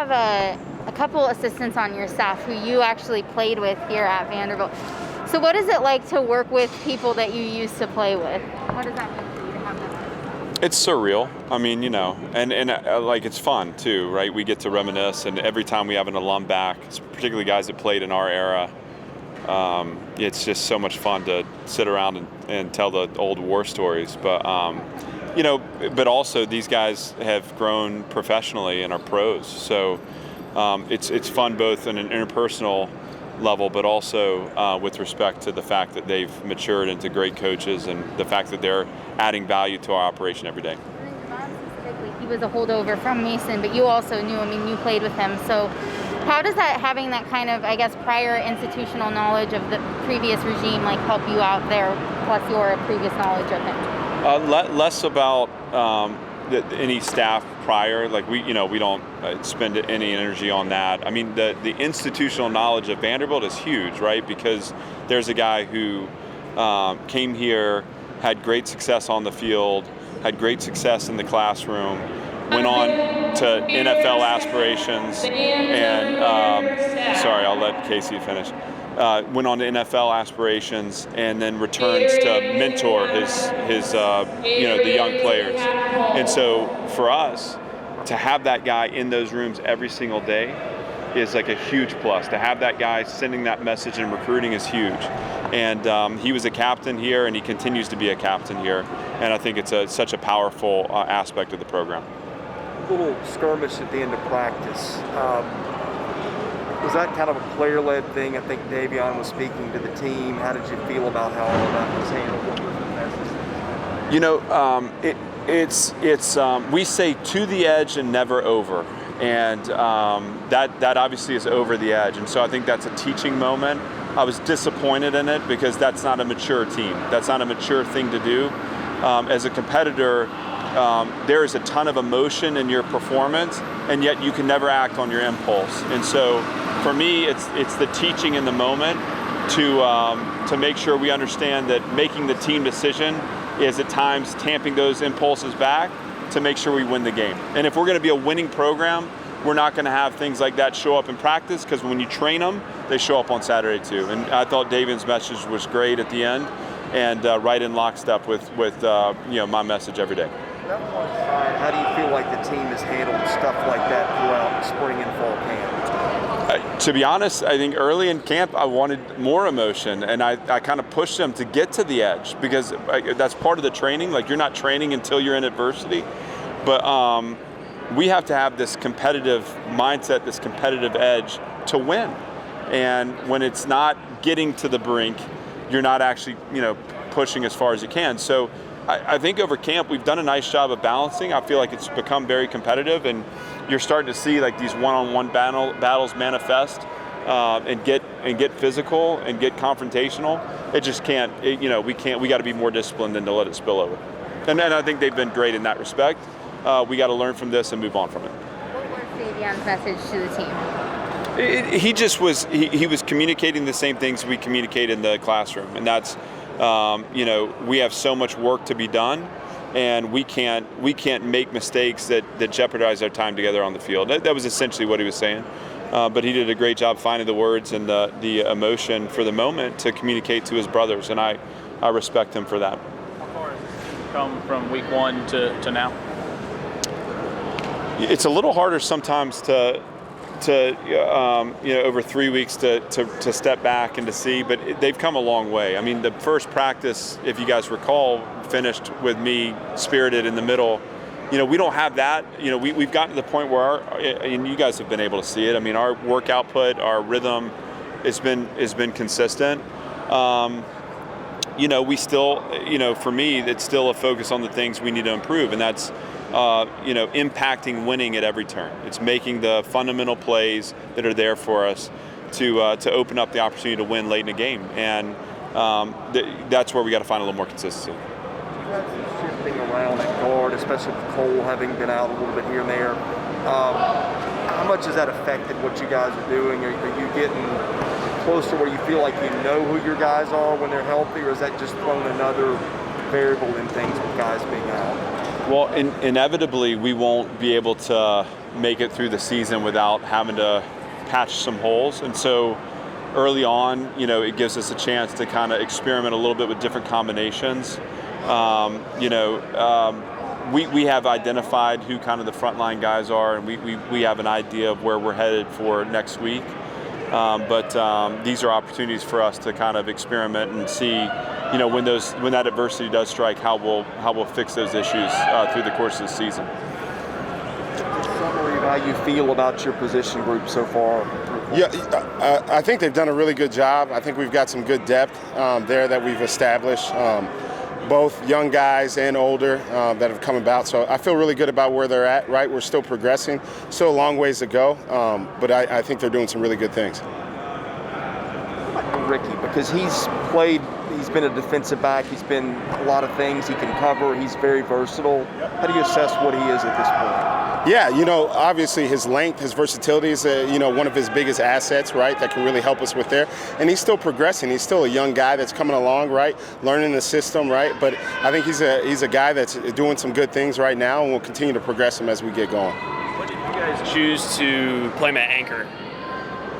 have a couple assistants on your staff who you actually played with here at Vanderbilt. So what is it like to work with people that you used to play with? What does that mean for you to have them? It's surreal. I mean, and like it's fun too, right? We get to reminisce, and every time we have an alum back, particularly guys that played in our era, it's just so much fun to sit around and tell the old war stories. But but also these guys have grown professionally and are pros, so it's fun both in an interpersonal level, but also with respect to the fact that they've matured into great coaches and the fact that they're adding value to our operation every day. He was a holdover from Mason, but you also knew him and you played with him. So how does having that kind of, I guess, prior institutional knowledge of the previous regime help you out there, plus your previous knowledge of him? Less about any staff prior. We don't spend any energy on that. I mean, the institutional knowledge of Vanderbilt is huge, right? Because there's a guy who came here, had great success on the field, had great success in the classroom, went on to NFL aspirations, and sorry, I'll let Casey finish. Went on to NFL aspirations, and then returns to mentor his the young players. And so for us to have that guy in those rooms every single day is a huge plus. To have that guy sending that message and recruiting is huge. And he was a captain here, and he continues to be a captain here. And I think it's such a powerful aspect of the program. A little skirmish at the end of practice. Was that kind of a player-led thing? I think Davion was speaking to the team. How did you feel about how all of that was handled? What was the message? We say to the edge and never over. And that obviously is over the edge. And so I think that's a teaching moment. I was disappointed in it because that's not a mature team. That's not a mature thing to do. As a competitor, there is a ton of emotion in your performance, and yet you can never act on your impulse. And so for me, it's the teaching in the moment to make sure we understand that making the team decision is at times tamping those impulses back to make sure we win the game. And if we're going to be a winning program, we're not going to have things like that show up in practice, because when you train them, they show up on Saturday too. And I thought Davion's message was great at the end, and right in lockstep with my message every day. That one side, how do you feel like the team has handled stuff like that throughout spring and fall camp? To be honest, I think early in camp I wanted more emotion, and I kind of pushed them to get to the edge, because that's part of the training. You're not training until you're in adversity, but we have to have this competitive mindset, this competitive edge to win. And when it's not getting to the brink, you're not actually pushing as far as you can. So I think over camp we've done a nice job of balancing. I feel like it's become very competitive, and you're starting to see these one-on-one battles manifest and get physical and get confrontational. It just can't. We got to be more disciplined than to let it spill over. And I think they've been great in that respect. We got to learn from this and move on from it. What was Davion's message to the team? He just was. He was communicating the same things we communicate in the classroom, and that's. We have so much work to be done, and we can't make mistakes that jeopardize our time together on the field. That was essentially what he was saying. But he did a great job finding the words and the emotion for the moment to communicate to his brothers, and I respect him for that. How far has it come from week one to now? It's a little harder sometimes to over 3 weeks to step back and to see, but they've come a long way. I mean, the first practice, if you guys recall, finished with me spirited in the middle. We don't have that. We've gotten to the point where and you guys have been able to see it. I mean, our work output, our rhythm has been consistent. We still, for me, it's still a focus on the things we need to improve, and that's impacting winning at every turn. It's making the fundamental plays that are there for us to open up the opportunity to win late in the game, and that's where we got to find a little more consistency. You had some shifting around at guard, especially with Cole having been out a little bit here and there. How much has that affected what you guys are doing? Are you getting close to where you feel like you know who your guys are when they're healthy, or is that just thrown another variable in things with guys being out? Well, inevitably we won't be able to make it through the season without having to patch some holes. And so early on, it gives us a chance to kind of experiment a little bit with different combinations. We have identified who kind of the frontline guys are, and we have an idea of where we're headed for next week. But these are opportunities for us to kind of experiment and see, when that adversity does strike, how we'll fix those issues through the course of the season. Summary of how you feel about your position group so far. Yeah, I think they've done a really good job. I think we've got some good depth there that we've established. Both young guys and older that have come about. So I feel really good about where they're at, right? We're still progressing, still a long ways to go, but I think they're doing some really good things. Ricky, because he's been a defensive back, he's been a lot of things, he can cover, he's very versatile. How do you assess what he is at this point? Yeah, obviously his length, his versatility is, one of his biggest assets, right, that can really help us with there. And he's still progressing. He's still a young guy that's coming along, right, learning the system, right. But I think he's a guy that's doing some good things right now, and we'll continue to progress him as we get going. What did you guys choose to play him at anchor?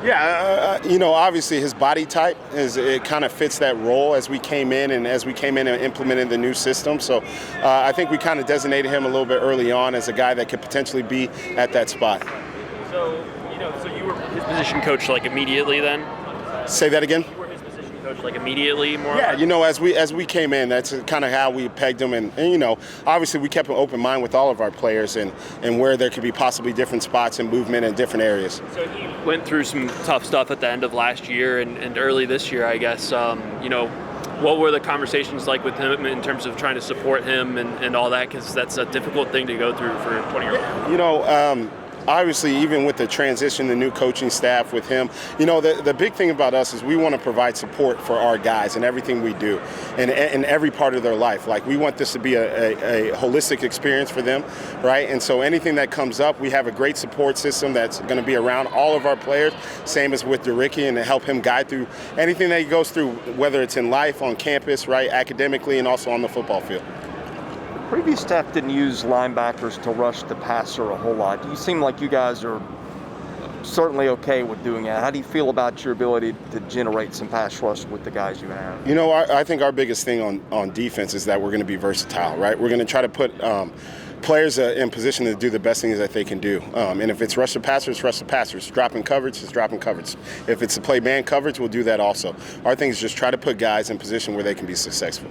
Yeah, obviously his body type it kind of fits that role as we came in and implemented the new system. So I think we kind of designated him a little bit early on as a guy that could potentially be at that spot. So you were his position coach like immediately then? Say that again? You were his position coach like immediately more? Yeah, as we came in, that's kind of how we pegged him. And obviously we kept an open mind with all of our players and where there could be possibly different spots and movement in different areas. So he went through some tough stuff at the end of last year and early this year, I guess. What were the conversations like with him in terms of trying to support him and all that? Because that's a difficult thing to go through for a 20-year-old. Obviously, even with the transition, the new coaching staff with him, the big thing about us is we want to provide support for our guys in everything we do and in every part of their life. Like, we want this to be a holistic experience for them, right? And so anything that comes up, we have a great support system that's going to be around all of our players, same as with Ricky, and to help him guide through anything that he goes through, whether it's in life, on campus, right, academically, and also on the football field. Previous staff didn't use linebackers to rush the passer a whole lot. You seem like you guys are certainly okay with doing that. How do you feel about your ability to generate some pass rush with the guys you have? I think our biggest thing on defense is that we're going to be versatile, right? We're going to try to put players in position to do the best things that they can do. And if it's rush the passer, it's rush the passer. It's dropping coverage, it's dropping coverage. If it's a play man coverage, we'll do that also. Our thing is just try to put guys in position where they can be successful.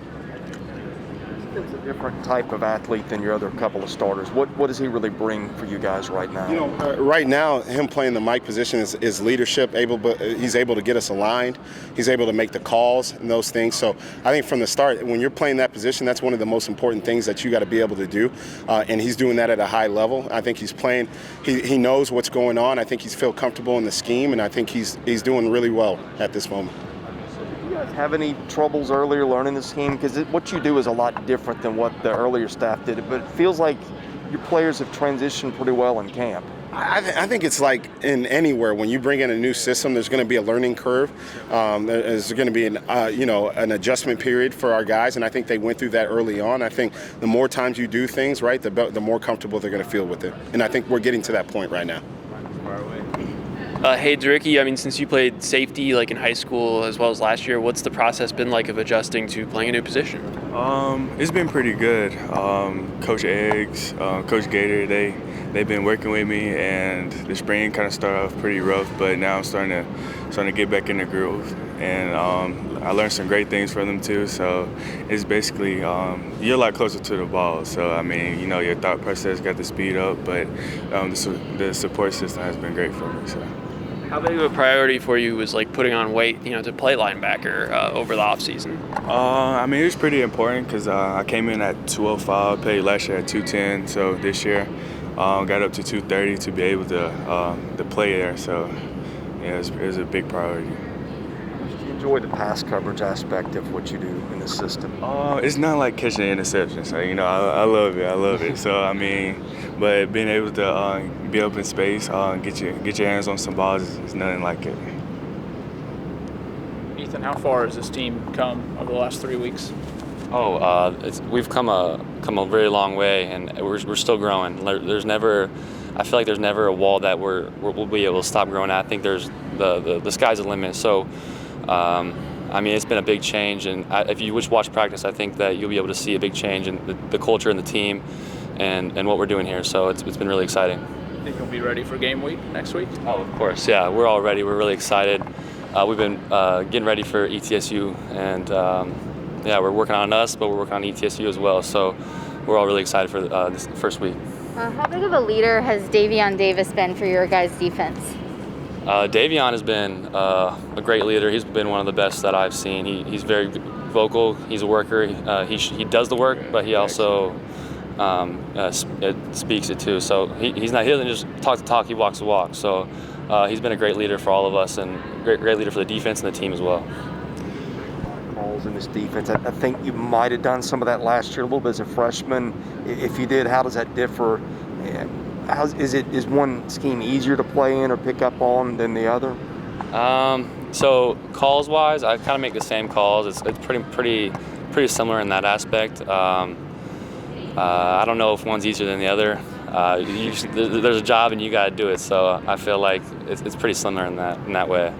He's a different type of athlete than your other couple of starters. What does he really bring for you guys right now? Right now, him playing the Mike position is leadership. He's able to get us aligned. He's able to make the calls and those things. So I think from the start, when you're playing that position, that's one of the most important things that you got to be able to do. And he's doing that at a high level. I think he's playing. He knows what's going on. I think he's feel comfortable in the scheme, and I think he's doing really well at this moment. Have any troubles earlier learning the scheme? Because what you do is a lot different than what the earlier staff did, but it feels like your players have transitioned pretty well in camp. I think it's like in anywhere. When you bring in a new system, there's going to be a learning curve. There's going to be an adjustment period for our guys, and I think they went through that early on. I think the more times you do things right, the more comfortable they're going to feel with it, and I think we're getting to that point right now. Hey, Ricky, since you played safety like in high school as well as last year, what's the process been like of adjusting to playing a new position? It's been pretty good. Coach Eggs, Coach Gator, they've been working with me, and the spring kind of started off pretty rough, but now I'm starting to get back in the groove. And I learned some great things from them too. So it's basically you're a lot closer to the ball. So your thought process got to speed up, but the support system has been great for me. So. How big of a priority for you was like putting on weight, to play linebacker over the offseason? It was pretty important because I came in at 205, played last year at 210. So this year got up to 230 to be able to play there. So yeah, it was a big priority. Do you enjoy the pass coverage aspect of what you do in the system? It's not like catching an interception. So I love it. So but being able to be up in space, get your hands on some balls is nothing like it. Ethan, how far has this team come over the last 3 weeks? We've come a very long way, and we're still growing. There's never I feel like there's never a wall that we'll be able to stop growing at. I think there's the sky's the limit. So, I mean, it's been a big change, and if you watch practice, I think that you'll be able to see a big change in the culture and the team and what we're doing here. So it's been really exciting. Think you'll be ready for game week next week? Oh, of course, yeah. We're all ready. We're really excited. We've been getting ready for ETSU, and yeah, we're working on us, but we're working on ETSU as well. So we're all really excited for this first week. How big of a leader has Davion Davis been for your guys' defense? Davion has been a great leader. He's been one of the best that I've seen. He's very vocal. He's a worker. He does the work, but he also speaks it too. So he doesn't just talk the talk. He walks the walk. So he's been a great leader for all of us, and great leader for the defense and the team as well. Calls in this defense. I think you might have done some of that last year a little bit as a freshman. If you did, how does that differ? Is one scheme easier to play in or pick up on than the other? So calls wise, I kind of make the same calls. It's pretty similar in that aspect. I don't know if one's easier than the other. There's a job and you got to do it. So I feel like it's pretty similar in that way.